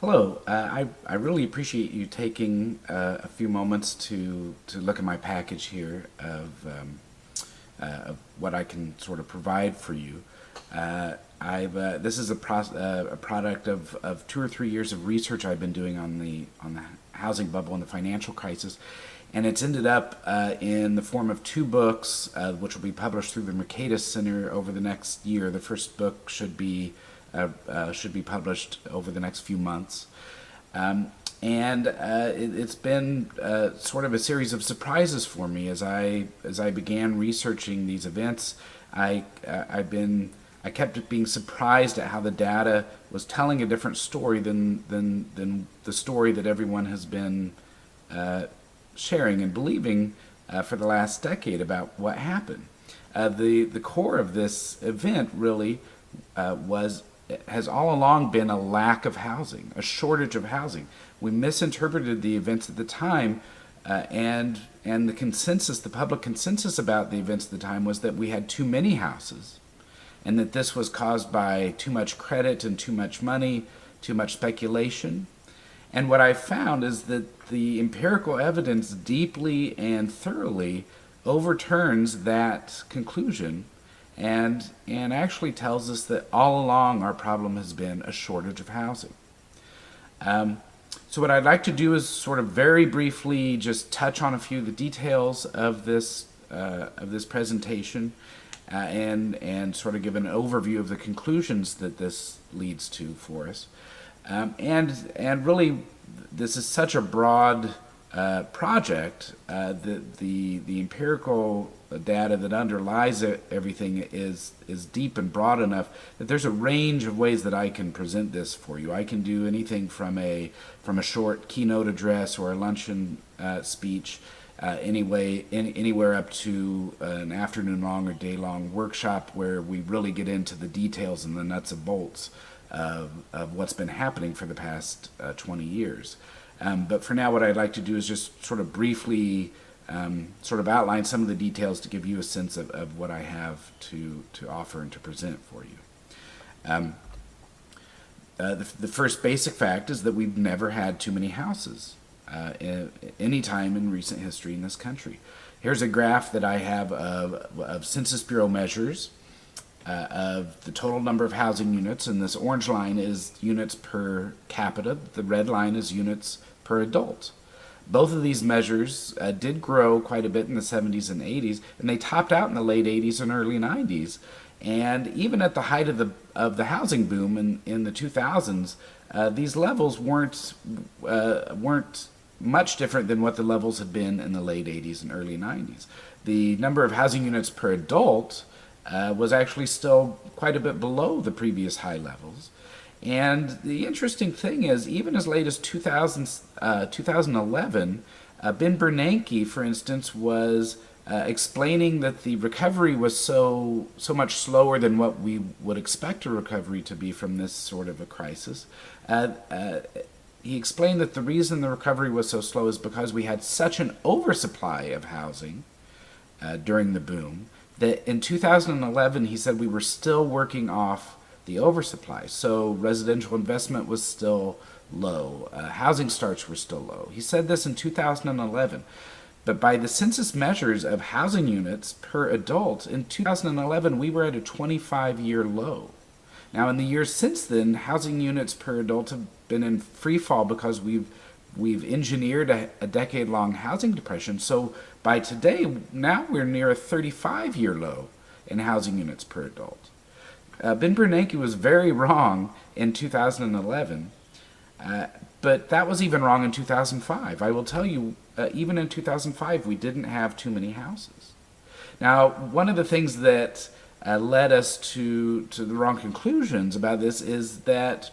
Hello. I really appreciate you taking a few moments to look at my package here of what I can sort of provide for you. This is a product of 2 or 3 years of research I've been doing on the housing bubble and the financial crisis, and it's ended up in the form of two books, which will be published through the Mercatus Center over the next year. The first book should be published over the next few months. It's been sort of a series of surprises for me as I began researching these events. I kept being surprised at how the data was telling a different story than the story that everyone has been sharing and believing for the last decade about what happened. The core of this event really has all along been a lack of housing, a shortage of housing. We misinterpreted the events at the time, and the public consensus about the events at the time was that we had too many houses, and that this was caused by too much credit and too much money, too much speculation. And what I found is that the empirical evidence deeply and thoroughly overturns that conclusion and actually tells us that all along our problem has been a shortage of housing. So what I'd like to do is sort of very briefly just touch on a few of the details of this presentation, and sort of give an overview of the conclusions that this leads to for us. And really, this is such a broad project that the empirical data that underlies everything is deep and broad enough that there's a range of ways that I can present this for you. I can do anything from a short keynote address or a luncheon speech, anywhere up to an afternoon-long or day-long workshop where we really get into the details and the nuts and bolts of what's been happening for the past 20 years. But for now, what I'd like to do is just sort of briefly sort of outline some of the details to give you a sense of what I have to offer and to present for you. The first basic fact is that we've never had too many houses any time in recent history in this country. Here's a graph that I have of Census Bureau measures of the total number of housing units, and this orange line is units per capita. The red line is units per adult. Both of these measures did grow quite a bit in the 70s and 80s, and they topped out in the late 80s and early 90s. And even at the height of the housing boom in the 2000s, these levels weren't much different than what the levels had been in the late 80s and early 90s. The number of housing units per adult was actually still quite a bit below the previous high levels. And the interesting thing is, even as late as 2011, Ben Bernanke, for instance, was explaining that the recovery was so much slower than what we would expect a recovery to be from this sort of a crisis. He explained that the reason the recovery was so slow is because we had such an oversupply of housing during the boom that in 2011, he said we were still working off the oversupply. So residential investment was still low. Housing starts were still low. He said this in 2011. But by the census measures of housing units per adult, in 2011, we were at a 25-year low. Now, in the years since then, housing units per adult have been in free fall because we've engineered a decade-long housing depression. So by today, now we're near a 35-year low in housing units per adult. Ben Bernanke was very wrong in 2011, but that was even wrong in 2005. I will tell you, even in 2005, we didn't have too many houses. Now, one of the things that led us to the wrong conclusions about this is that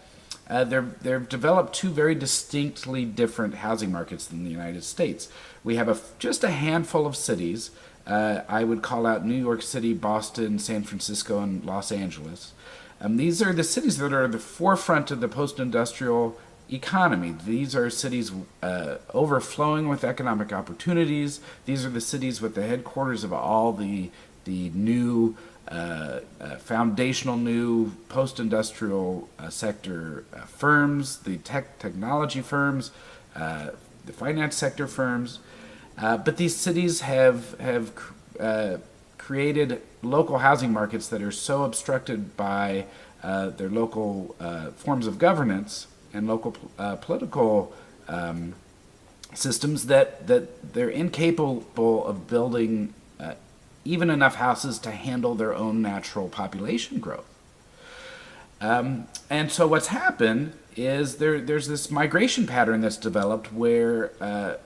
they've developed two very distinctly different housing markets in the United States. We have just a handful of cities. I would call out New York City, Boston, San Francisco, and Los Angeles. These are the cities that are at the forefront of the post-industrial economy. These are cities overflowing with economic opportunities. These are the cities with the headquarters of all the new foundational new post-industrial sector firms, the technology firms, the finance sector firms. But these cities have created local housing markets that are so obstructed by their local forms of governance and local political systems that they're incapable of building even enough houses to handle their own natural population growth. And so what's happened is there's this migration pattern that's developed where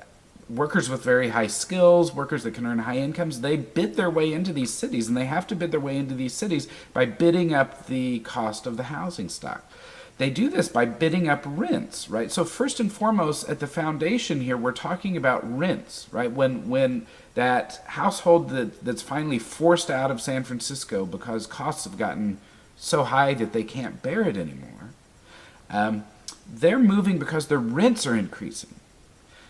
workers with very high skills, workers that can earn high incomes, they bid their way into these cities, and they have to bid their way into these cities by bidding up the cost of the housing stock. They do this by bidding up rents, right? So first and foremost, at the foundation here, we're talking about rents, right? When that household that's finally forced out of San Francisco because costs have gotten so high that they can't bear it anymore, they're moving because their rents are increasing.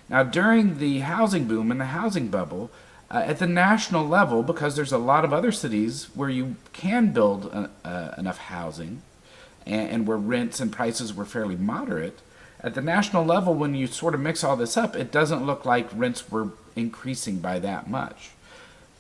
Now, during the housing boom and the housing bubble, at the national level, because there's a lot of other cities where you can build enough housing, and where rents and prices were fairly moderate, at the national level, when you sort of mix all this up, it doesn't look like rents were increasing by that much.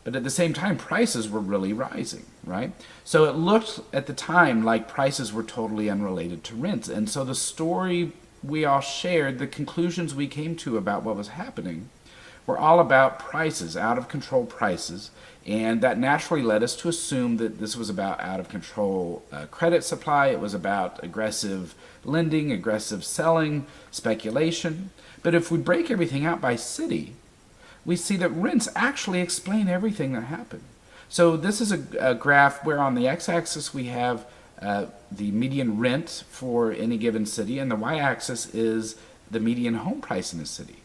But at the same time, prices were really rising, right? So it looked at the time like prices were totally unrelated to rents. And so the story we all shared, the conclusions we came to about what was happening, were all about prices, out of control prices. And that naturally led us to assume that this was about out of control credit supply. It was about aggressive lending, aggressive selling, speculation. But if we break everything out by city, we see that rents actually explain everything that happened. So this is a graph where on the x-axis we have the median rent for any given city, and the y-axis is the median home price in a city.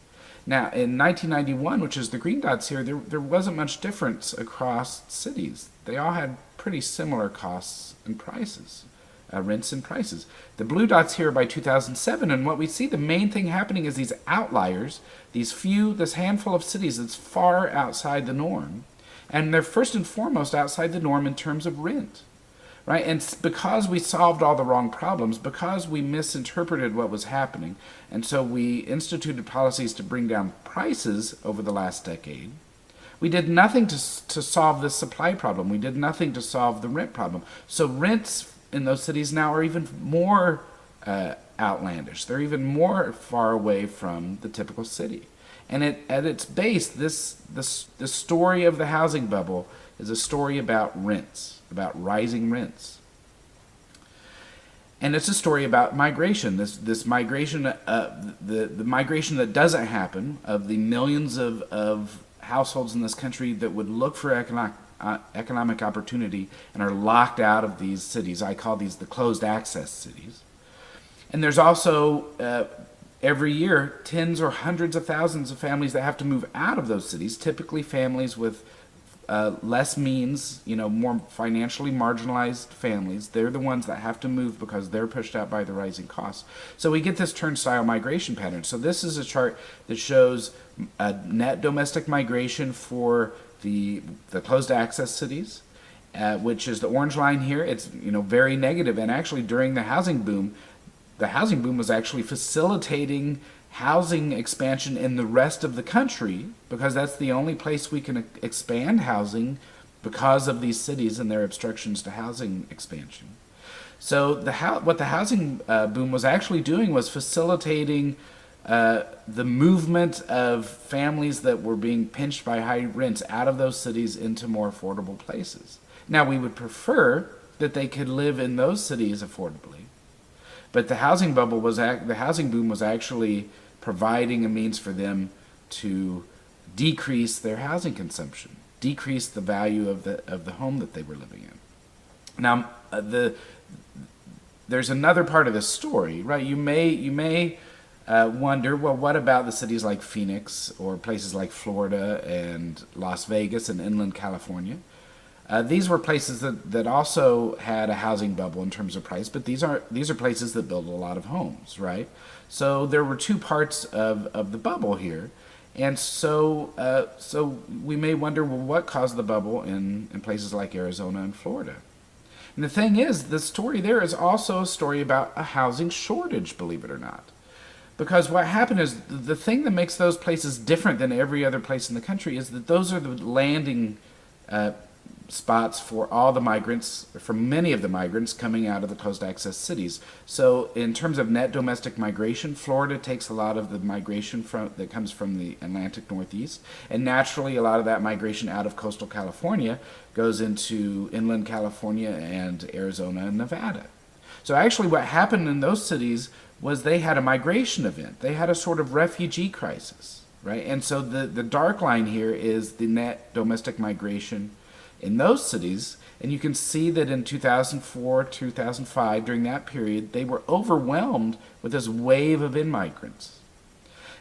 Now, in 1991, which is the green dots here, there wasn't much difference across cities. They all had pretty similar costs and prices, rents and prices. The blue dots here are by 2007, and what we see, the main thing happening is these outliers, this handful of cities that's far outside the norm, and they're first and foremost outside the norm in terms of rent. Right? And because we solved all the wrong problems, because we misinterpreted what was happening, and so we instituted policies to bring down prices over the last decade, we did nothing to solve this supply problem. We did nothing to solve the rent problem. So rents in those cities now are even more outlandish. They're even more far away from the typical city. And at its base, the story of the housing bubble is a story about rents, about rising rents. And it's a story about migration, this migration, the migration that doesn't happen, of the millions of households in this country that would look for economic opportunity and are locked out of these cities. I call these the closed access cities. And there's also every year tens or hundreds of thousands of families that have to move out of those cities, typically families with less means, more financially marginalized families. They're the ones that have to move because they're pushed out by the rising costs. So we get this turnstile migration pattern. So this is a chart that shows net domestic migration for the closed access cities, which is the orange line here. It's very negative, and actually during the housing boom was actually facilitating housing expansion in the rest of the country, because that's the only place we can expand housing because of these cities and their obstructions to housing expansion. So what the housing boom was actually doing was facilitating the movement of families that were being pinched by high rents out of those cities into more affordable places. Now, we would prefer that they could live in those cities affordably, but the housing boom was actually providing a means for them to decrease their housing consumption, decrease the value of the home that they were living in. Now, there's another part of the story, right? You may wonder, well, what about the cities like Phoenix or places like Florida and Las Vegas and inland California? These were places that also had a housing bubble in terms of price, but these are places that build a lot of homes, right? So there were two parts of the bubble here, And so we may wonder, well, what caused the bubble in places like Arizona and Florida? And the thing is, the story there is also a story about a housing shortage, believe it or not. Because what happened is the thing that makes those places different than every other place in the country is that those are the landing spots for all the migrants, for many of the migrants coming out of the closed access cities. So in terms of net domestic migration, Florida takes a lot of the migration that comes from the Atlantic Northeast, and naturally a lot of that migration out of coastal California goes into inland California and Arizona and Nevada. So actually what happened in those cities was they had a migration event. They had a sort of refugee crisis, right? And so the dark line here is the net domestic migration in those cities, and you can see that in 2004, 2005, during that period, they were overwhelmed with this wave of immigrants.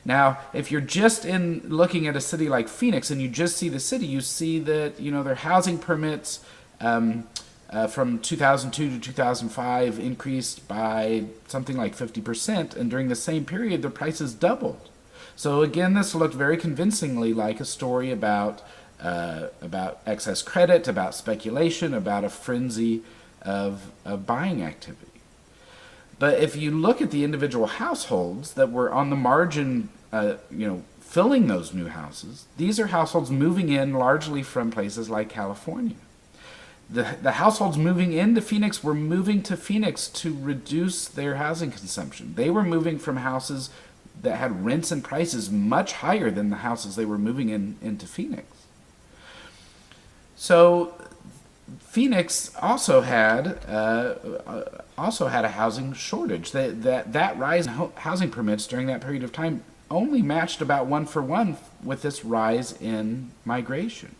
Now, if you're just looking at a city like Phoenix and you just see the city, you see that their housing permits from 2002 to 2005 increased by something like 50%, and during the same period, their prices doubled. So again, this looked very convincingly like a story about excess credit, about speculation, about a frenzy of buying activity. But if you look at the individual households that were on the margin, filling those new houses, these are households moving in largely from places like California. The households moving into Phoenix were moving to Phoenix to reduce their housing consumption. They were moving from houses that had rents and prices much higher than the houses they were moving into Phoenix. So Phoenix also had a housing shortage. That rise in housing permits during that period of time only matched about 1-for-1 with this rise in migration.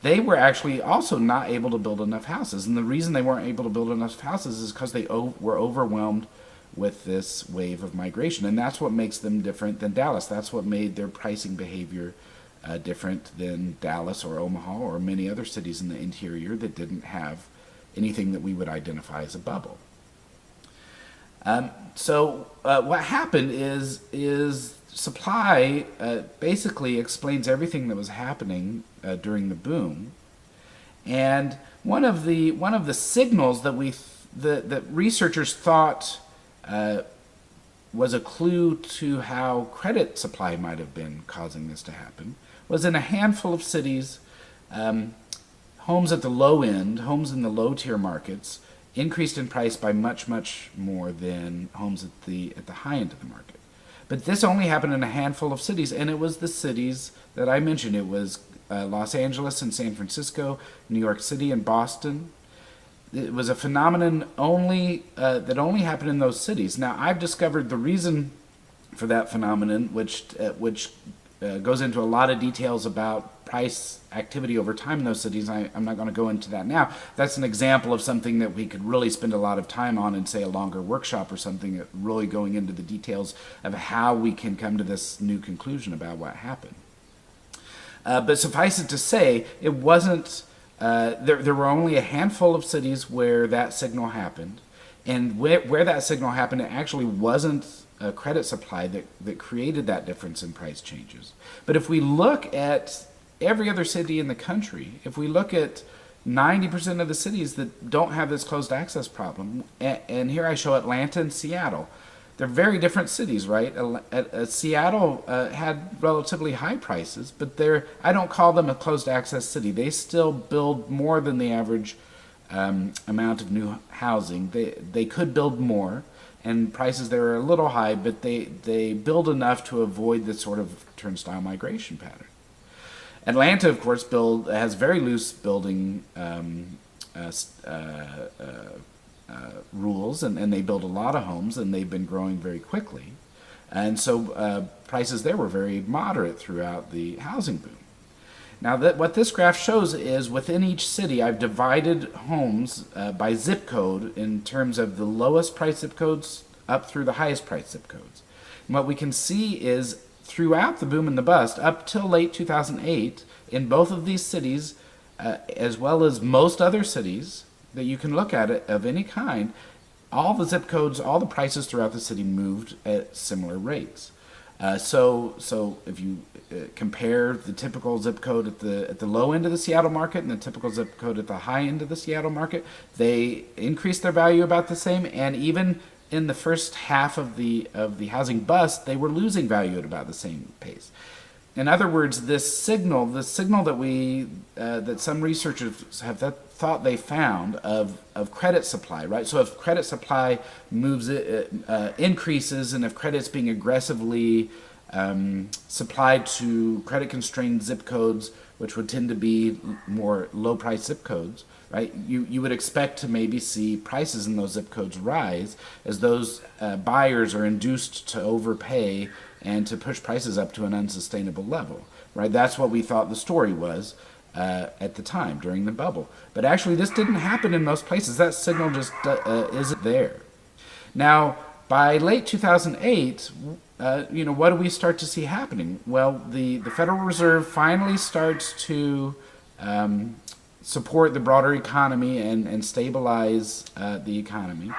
They were actually also not able to build enough houses, and the reason they weren't able to build enough houses is because they were overwhelmed with this wave of migration, and that's what makes them different than Dallas. That's what made their pricing behavior different than Dallas or Omaha or many other cities in the interior that didn't have anything that we would identify as a bubble. So what happened is supply basically explains everything that was happening during the boom, and one of the signals that researchers thought was a clue to how credit supply might have been causing this to happen was in a handful of cities, homes at the low end, homes in the low tier markets, increased in price by much, much more than homes at the high end of the market. But this only happened in a handful of cities, and it was the cities that I mentioned. It was Los Angeles and San Francisco, New York City and Boston. It was a phenomenon that only happened in those cities. Now, I've discovered the reason for that phenomenon, which goes into a lot of details about price activity over time in those cities. I'm not going to go into that now. That's an example of something that we could really spend a lot of time on in, say, a longer workshop or something, really going into the details of how we can come to this new conclusion about what happened. But suffice it to say, it wasn't, there were only a handful of cities where that signal happened. And where that signal happened, it actually wasn't a credit supply that created that difference in price changes. But if we look at every other city in the country, if we look at 90% of the cities that don't have this closed access problem, and here I show Atlanta and Seattle, they're very different cities, right? Seattle had relatively high prices, but I don't call them a closed access city. They still build more than the average amount of new housing. They could build more, and prices there are a little high, but they build enough to avoid this sort of turnstile migration pattern. Atlanta, of course, has very loose building rules, and they build a lot of homes, and they've been growing very quickly. And so prices there were very moderate throughout the housing boom. Now, what this graph shows is within each city, I've divided homes by zip code in terms of the lowest price zip codes up through the highest price zip codes. And what we can see is throughout the boom and the bust, up till late 2008, in both of these cities, as well as most other cities that you can look at of any kind, all the zip codes, all the prices throughout the city moved at similar rates. So if you compare the typical zip code at the low end of the Seattle market and the typical zip code at the high end of the Seattle market, they increased their value about the same, and even in the first half of the housing bust, they were losing value at about the same pace. In other words, the signal that some researchers have thought they found of credit supply, right? So if credit supply increases, and if credit's being aggressively supplied to credit-constrained zip codes, which would tend to be more low-price zip codes, right? You would expect to maybe see prices in those zip codes rise as those buyers are induced to overpay and to push prices up to an unsustainable level, right? That's what we thought the story was at the time during the bubble. But actually, this didn't happen in most places. That signal just isn't there. Now, by late 2008, what do we start to see happening? Well, the Federal Reserve finally starts to support the broader economy and stabilize the economy.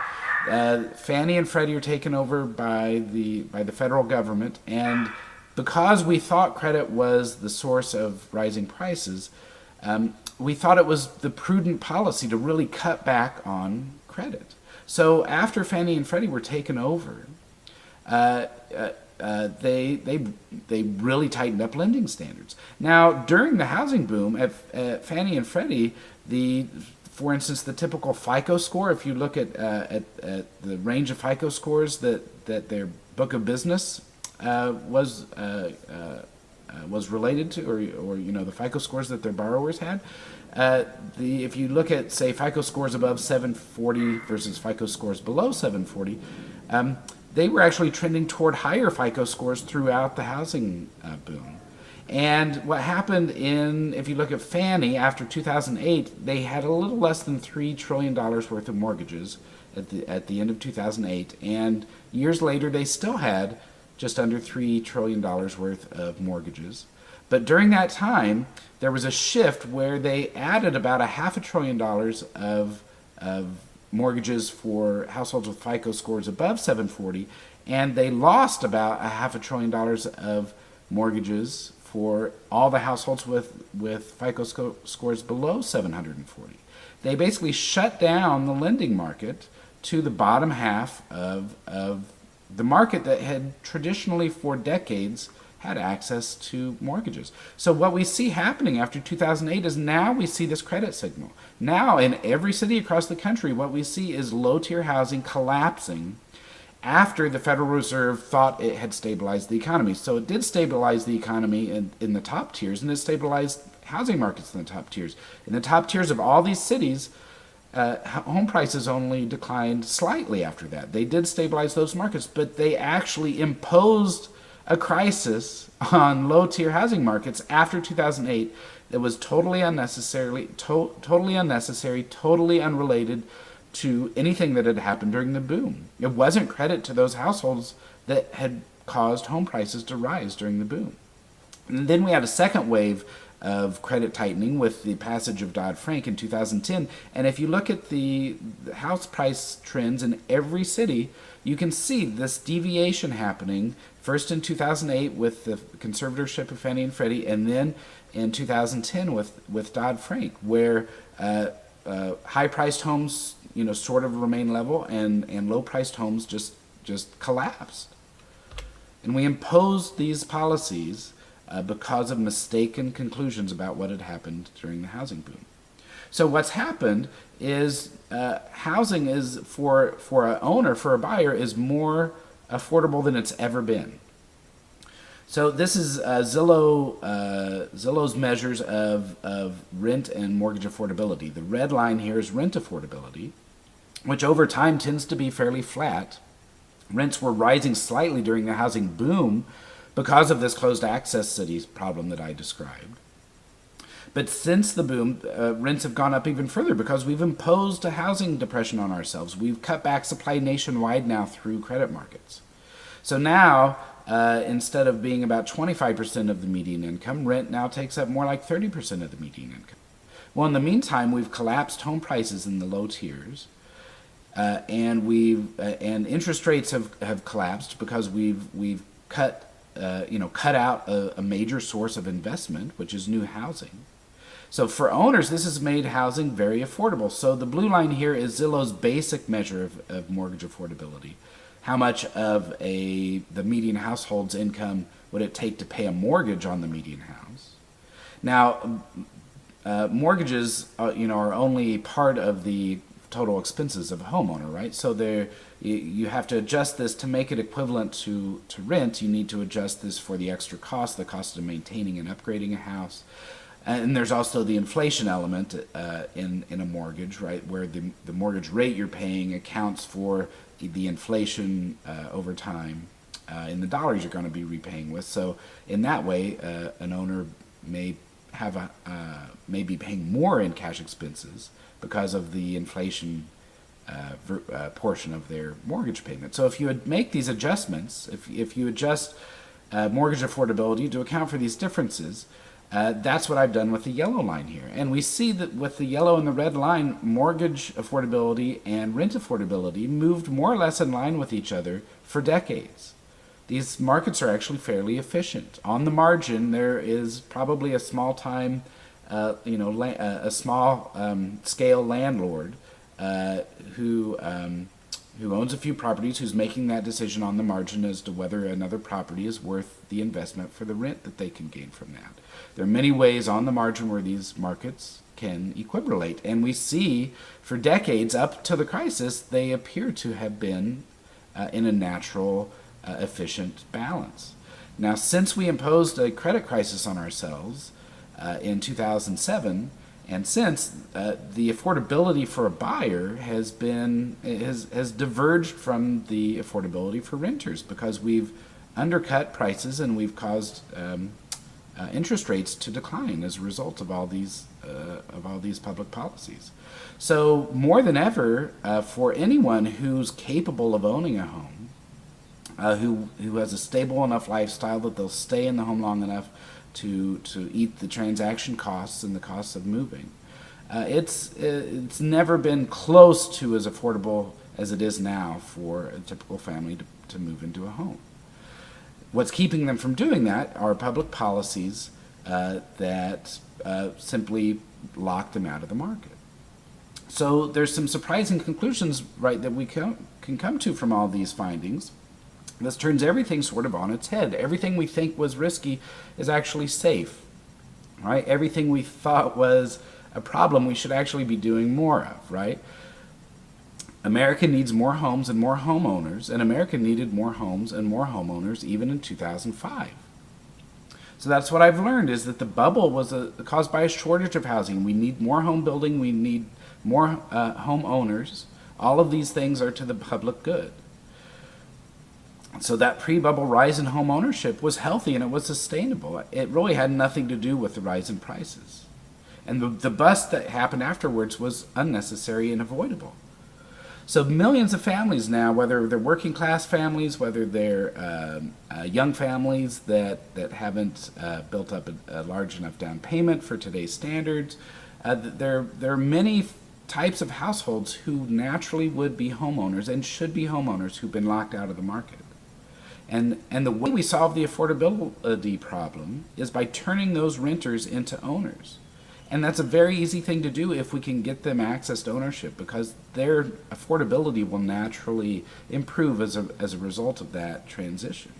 Fannie and Freddie are taken over by the federal government, and because we thought credit was the source of rising prices, we thought it was the prudent policy to really cut back on credit. So after Fannie and Freddie were taken over, they really tightened up lending standards. Now, during the housing boom at Fannie and Freddie, for instance, the typical FICO score, if you look at the range of FICO scores that their book of business was related to, or the FICO scores that their borrowers had, if you look at, say, FICO scores above 740 versus FICO scores below 740, they were actually trending toward higher FICO scores throughout the housing boom. And what happened if you look at Fannie after 2008, they had a little less than $3 trillion worth of mortgages at the end of 2008, and years later they still had just under $3 trillion worth of mortgages. But during that time, there was a shift where they added about $500 billion of mortgages for households with FICO scores above 740, and they lost about $500 billion of mortgages for all the households with FICO scores below 740. They basically shut down the lending market to the bottom half of the market that had traditionally for decades had access to mortgages. So what we see happening after 2008 is now we see this credit signal. Now in every city across the country, what we see is low-tier housing collapsing after the Federal Reserve thought it had stabilized the economy. So it did stabilize the economy in the top tiers, and it stabilized housing markets in the top tiers. In the top tiers of all these cities, home prices only declined slightly after that. They did stabilize those markets, but they actually imposed a crisis on low-tier housing markets after 2008 that was totally unnecessary, totally unrelated to anything that had happened during the boom. It wasn't credit to those households that had caused home prices to rise during the boom. And then we had a second wave of credit tightening with the passage of Dodd-Frank in 2010. And if you look at the house price trends in every city, you can see this deviation happening first in 2008 with the conservatorship of Fannie and Freddie, and then in 2010 with Dodd-Frank, where high-priced homes sort of remain level, and low-priced homes just collapsed. And we imposed these policies because of mistaken conclusions about what had happened during the housing boom. So what's happened is housing is for an owner, for a buyer, is more affordable than it's ever been. So this is Zillow's measures of rent and mortgage affordability. The red line here is rent affordability, which over time tends to be fairly flat. Rents were rising slightly during the housing boom because of this closed access cities problem that I described. But since the boom, rents have gone up even further because we've imposed a housing depression on ourselves. We've cut back supply nationwide now through credit markets. So now, instead of being about 25% of the median income, rent now takes up more like 30% of the median income. Well, in the meantime, we've collapsed home prices in the low tiers, and interest rates have collapsed because we've cut cut out a major source of investment, which is new housing. So for owners, this has made housing very affordable. So the blue line here is Zillow's basic measure of mortgage affordability. How much of the median household's income would it take to pay a mortgage on the median house? Now, mortgages, are only part of the total expenses of a homeowner, right? So you have to adjust this to make it equivalent to rent. You need to adjust this for the extra cost, the cost of maintaining and upgrading a house. And there's also the inflation element in a mortgage, right, where the mortgage rate you're paying accounts for the inflation over time in the dollars you're going to be repaying with. So in that way, an owner may be paying more in cash expenses because of the inflation portion of their mortgage payment. So if you make these adjustments, if you adjust mortgage affordability to account for these differences, that's what I've done with the yellow line here. And we see that with the yellow and the red line, mortgage affordability and rent affordability moved more or less in line with each other for decades. These markets are actually fairly efficient. On the margin, there is probably a small time, a small scale landlord who owns a few properties, who's making that decision on the margin as to whether another property is worth the investment for the rent that they can gain from that. There are many ways on the margin where these markets can equivalate, and we see for decades up to the crisis, they appear to have been in a natural, efficient balance. Now, since we imposed a credit crisis on ourselves in 2007, and since the affordability for a buyer has diverged from the affordability for renters, because we've undercut prices and we've caused interest rates to decline as a result of all these public policies. So more than ever, for anyone who's capable of owning a home, who has a stable enough lifestyle that they'll stay in the home long enough to eat the transaction costs and the costs of moving. It's never been close to as affordable as it is now for a typical family to move into a home. What's keeping them from doing that are public policies that simply lock them out of the market. So there's some surprising conclusions, right, that we can come to from all these findings. This turns everything sort of on its head. Everything we think was risky is actually safe, right? Everything we thought was a problem we should actually be doing more of, right? America needs more homes and more homeowners, and America needed more homes and more homeowners even in 2005. So that's what I've learned, is that the bubble was caused by a shortage of housing. We need more home building, we need more homeowners. All of these things are to the public good. So that pre-bubble rise in home ownership was healthy and it was sustainable. It really had nothing to do with the rise in prices. And the bust that happened afterwards was unnecessary and avoidable. So millions of families now, whether they're working class families, whether they're young families that haven't built up a large enough down payment for today's standards, there are many types of households who naturally would be homeowners and should be homeowners who've been locked out of the market. And the way we solve the affordability problem is by turning those renters into owners. And that's a very easy thing to do if we can get them access to ownership, because their affordability will naturally improve as a result of that transition.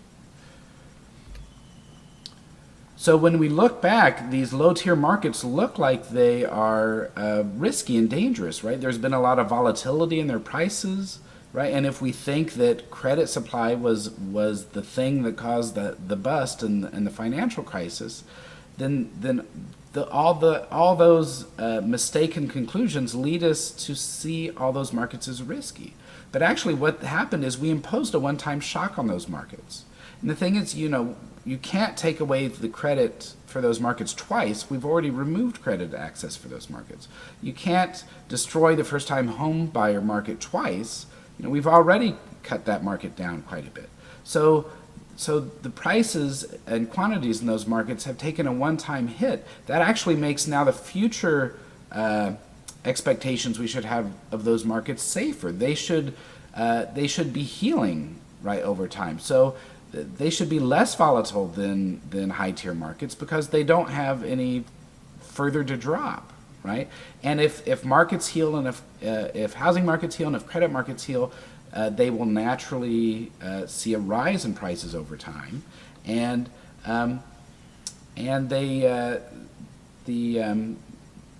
So when we look back, these low-tier markets look like they are risky and dangerous, right? There's been a lot of volatility in their prices, right? And if we think that credit supply was the thing that caused the bust and the financial crisis, then all those mistaken conclusions lead us to see all those markets as risky. But actually what happened is we imposed a one-time shock on those markets. And the thing is, you can't take away the credit for those markets twice. We've already removed credit access for those markets. You can't destroy the first-time home buyer market twice. We've already cut that market down quite a bit. So the prices and quantities in those markets have taken a one-time hit. That actually makes now the future expectations we should have of those markets safer. They should be healing, right, over time. So they should be less volatile than high tier markets because they don't have any further to drop, right? And if markets heal and if housing markets heal and if credit markets heal, they will naturally see a rise in prices over time, and they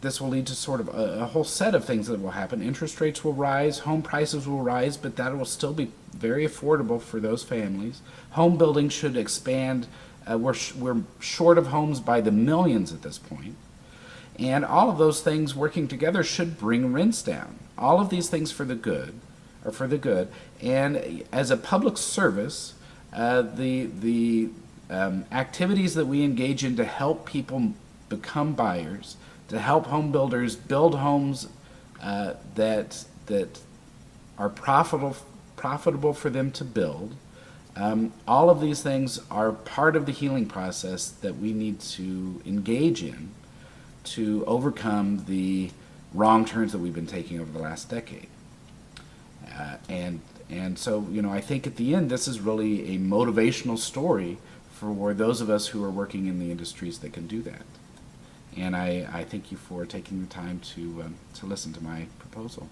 this will lead to sort of a whole set of things that will happen. Interest rates will rise, home prices will rise, but that will still be very affordable for those families. Home building should expand. We're short of homes by the millions at this point. And all of those things working together should bring rents down. All of these things for the good, are for the good. And as a public service, the activities that we engage in to help people become buyers, to help home builders build homes that are profitable for them to build. All of these things are part of the healing process that we need to engage in to overcome the wrong turns that we've been taking over the last decade. And so, I think at the end, this is really a motivational story for those of us who are working in the industries that can do that. And I thank you for taking the time to listen to my proposal.